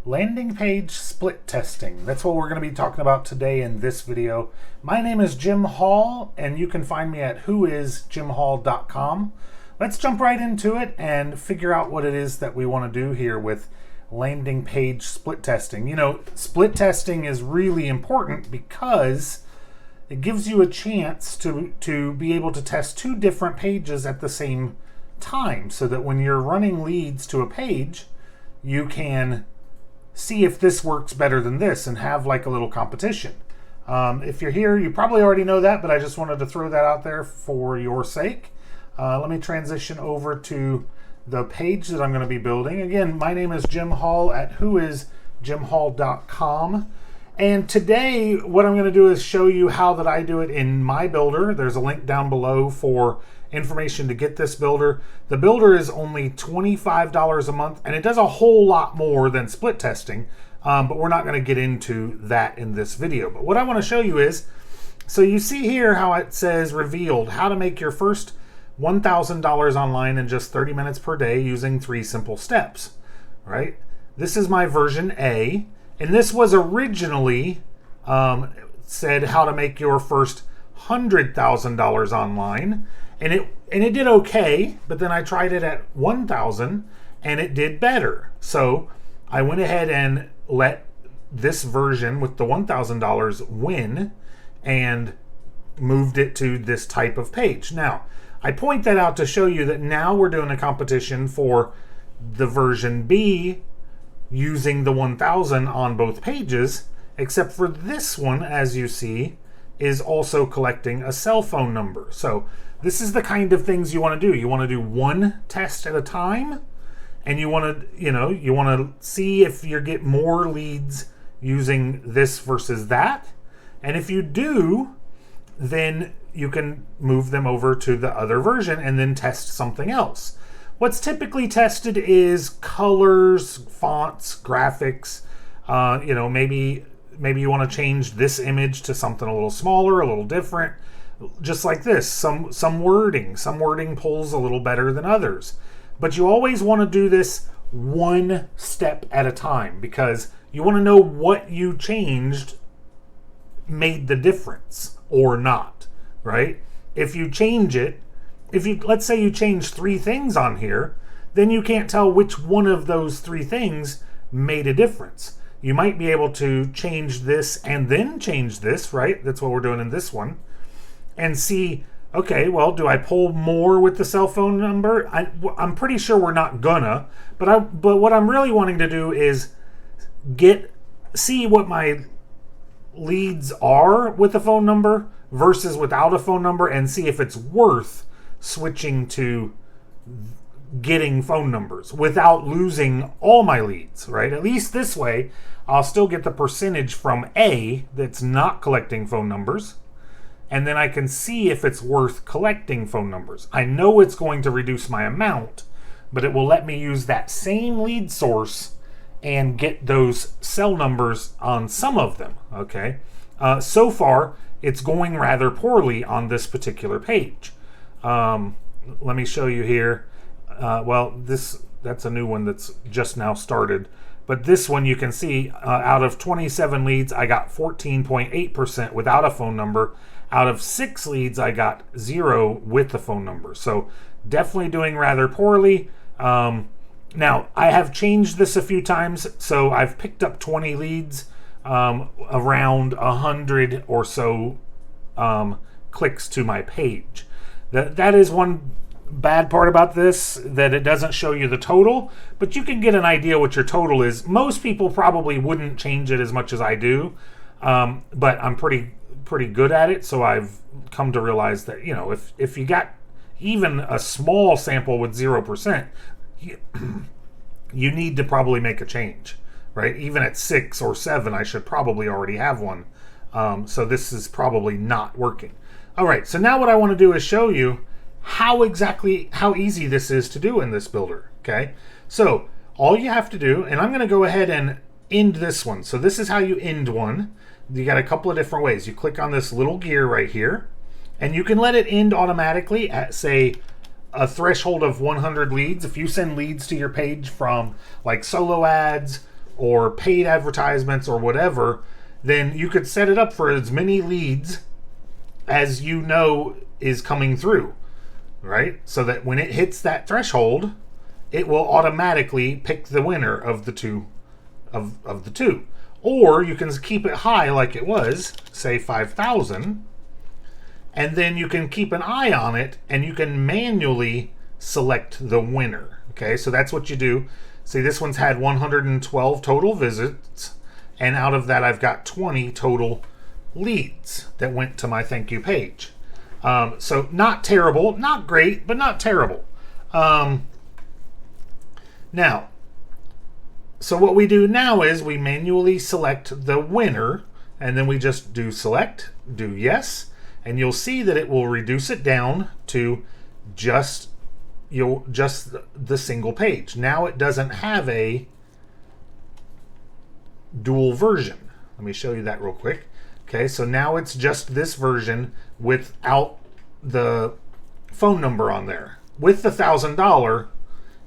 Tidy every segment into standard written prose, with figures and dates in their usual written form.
Landing page split testing. That's what we're going to be talking about today in this video. My name is Jim Hall, and you can find me at whoisjimhall.com. Let's jump right into it and figure out what it is that we want to do here with landing page split testing. You know, split testing is really important because it gives you a chance to be able to test two different pages at the same time, so that when you're running leads to a page, you can see if this works better than this and have like a little competition. If you're here, you probably already know that, but I just wanted to throw that out there for your sake. Let me transition over to the page that I'm going to be building. Again, my name is Jim Hall at whoisjimhall.com. And today, what I'm going to do is show you how that I do it in my builder. There's a link down below for information to get this builder. The builder is only $25 a month, and it does a whole lot more than split testing, but we're not going to get into that in this video. But what I want to show you is, so you see here how it says revealed, how to make your first $1,000 online in just 30 minutes per day using 3 simple steps, right? This is my version A, and this was originally said how to make your first $100,000 online. And it did okay, but then I tried it at 1,000 and it did better. So I went ahead and let this version with the $1,000 win and moved it to this type of page. Now, I point that out to show you that now we're doing a competition for the version B using the 1,000 on both pages, except for this one, as you see, is also collecting a cell phone number. So this is the kind of things you want to do. You want to do one test at a time, and you want to, you want to see if you get more leads using this versus that. And if you do, then you can move them over to the other version and then test something else. What's typically tested is colors, fonts, graphics. Maybe you want to change this image to something a little smaller, a little different. Just like this, some wording. Some wording pulls a little better than others. But you always want to do this one step at a time, because you want to know what you changed made the difference or not, right? If you change it, let's say you change 3 things on here, then you can't tell which one of those 3 things made a difference. You might be able to change this and then change this, right? That's what we're doing in this one. And see, okay, well, do I pull more with the cell phone number? I'm pretty sure we're not gonna, but what I'm really wanting to do is see what my leads are with a phone number versus without a phone number, and see if it's worth switching to getting phone numbers without losing all my leads, right? At least this way, I'll still get the percentage from A that's not collecting phone numbers, and then I can see if it's worth collecting phone numbers. I know it's going to reduce my amount, but it will let me use that same lead source and get those cell numbers on some of them, okay? So far, it's going rather poorly on this particular page. Let me show you here. That's a new one that's just now started. But this one, you can see out of 27 leads, I got 14.8% without a phone number. Out of 6 leads, I got 0 with the phone number. So definitely doing rather poorly. Now, I have changed this a few times. So I've picked up 20 leads, around 100 or so clicks to my page. That is one bad part about this, that it doesn't show you the total, but you can get an idea what your total is. Most people probably wouldn't change it as much as I do, but I'm pretty good at it, so I've come to realize that, if you got even a small sample with 0%, you need to probably make a change, right? Even at 6 or 7, I should probably already have one. So this is probably not working. All right, so now what I want to do is show you how easy this is to do in this builder, okay? So all you have to do, and I'm going to go ahead and end this one. So this is how you end one. You got a couple of different ways. You click on this little gear right here, and you can let it end automatically at, say, a threshold of 100 leads. If you send leads to your page from like solo ads or paid advertisements or whatever, then you could set it up for as many leads as you know is coming through, right? So that when it hits that threshold, it will automatically pick the winner of the two. Or you can keep it high like it was, say 5,000, and then you can keep an eye on it and you can manually select the winner. Okay, so that's what you do. See, this one's had 112 total visits, and out of that I've got 20 total leads that went to my thank you page. So not terrible, not great, but not terrible. Now, so what we do now is we manually select the winner, and then we just do select, do yes, and you'll see that it will reduce it down to just the single page. Now it doesn't have a dual version. Let me show you that real quick. Okay, so now it's just this version without the phone number on there, with the $1,000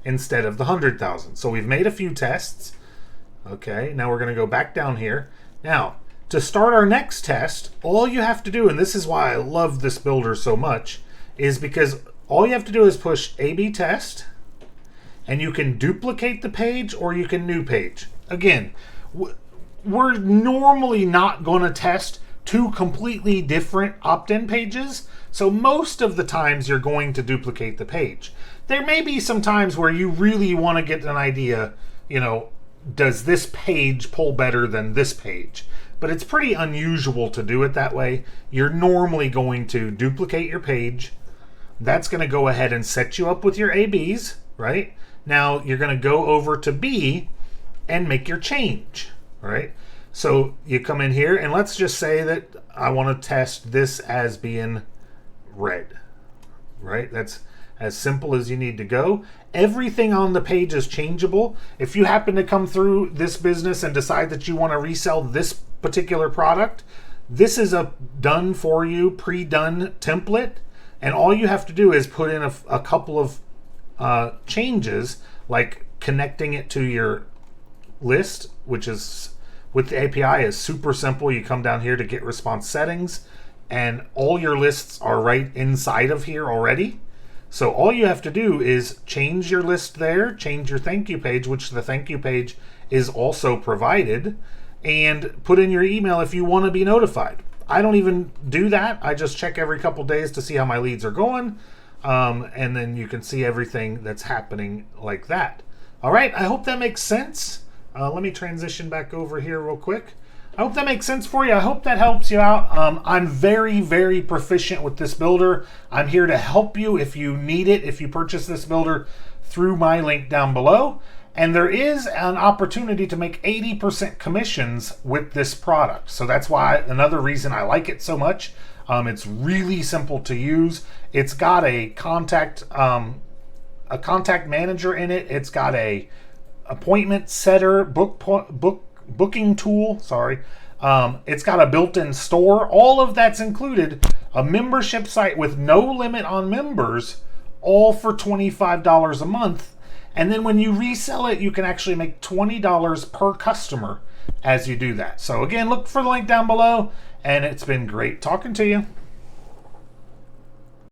instead of the 100,000. So we've made a few tests. Okay, now we're going to go back down here. Now, to start our next test, all you have to do, and this is why I love this builder so much, is because all you have to do is push A/B test, and you can duplicate the page or you can new page. Again, we're normally not going to test two completely different opt-in pages, so most of the times you're going to duplicate the page. There may be some times where you really want to get an idea, does this page pull better than this page? But it's pretty unusual to do it that way. You're normally going to duplicate your page. That's going to go ahead and set you up with your ABs, right? Now you're going to go over to B and make your change, right? So you come in here and let's just say that I want to test this as being red, right? That's as simple as you need to go. Everything on the page is changeable. If you happen to come through this business and decide that you want to resell this particular product, this is a done for you, pre-done template. And all you have to do is put in a couple of changes, like connecting it to your list, which is with the API is super simple. You come down here to get response settings, and all your lists are right inside of here already. So all you have to do is change your list there, change your thank you page, which the thank you page is also provided, and put in your email if you want to be notified. I don't even do that. I just check every couple days to see how my leads are going. And then you can see everything that's happening like that. All right, I hope that makes sense. Let me transition back over here real quick. I hope that makes sense for you. I hope that helps you out. I'm very, very proficient with this builder. I'm here to help you if you need it, if you purchase this builder through my link down below. And there is an opportunity to make 80% commissions with this product. So that's why another reason I like it so much. It's really simple to use. It's got a contact manager in it. It's got a appointment setter, booking tool. Sorry. It's got a built-in store. All of that's included. A membership site with no limit on members, all for $25 a month. And then when you resell it, you can actually make $20 per customer as you do that. So again, look for the link down below, and it's been great talking to you.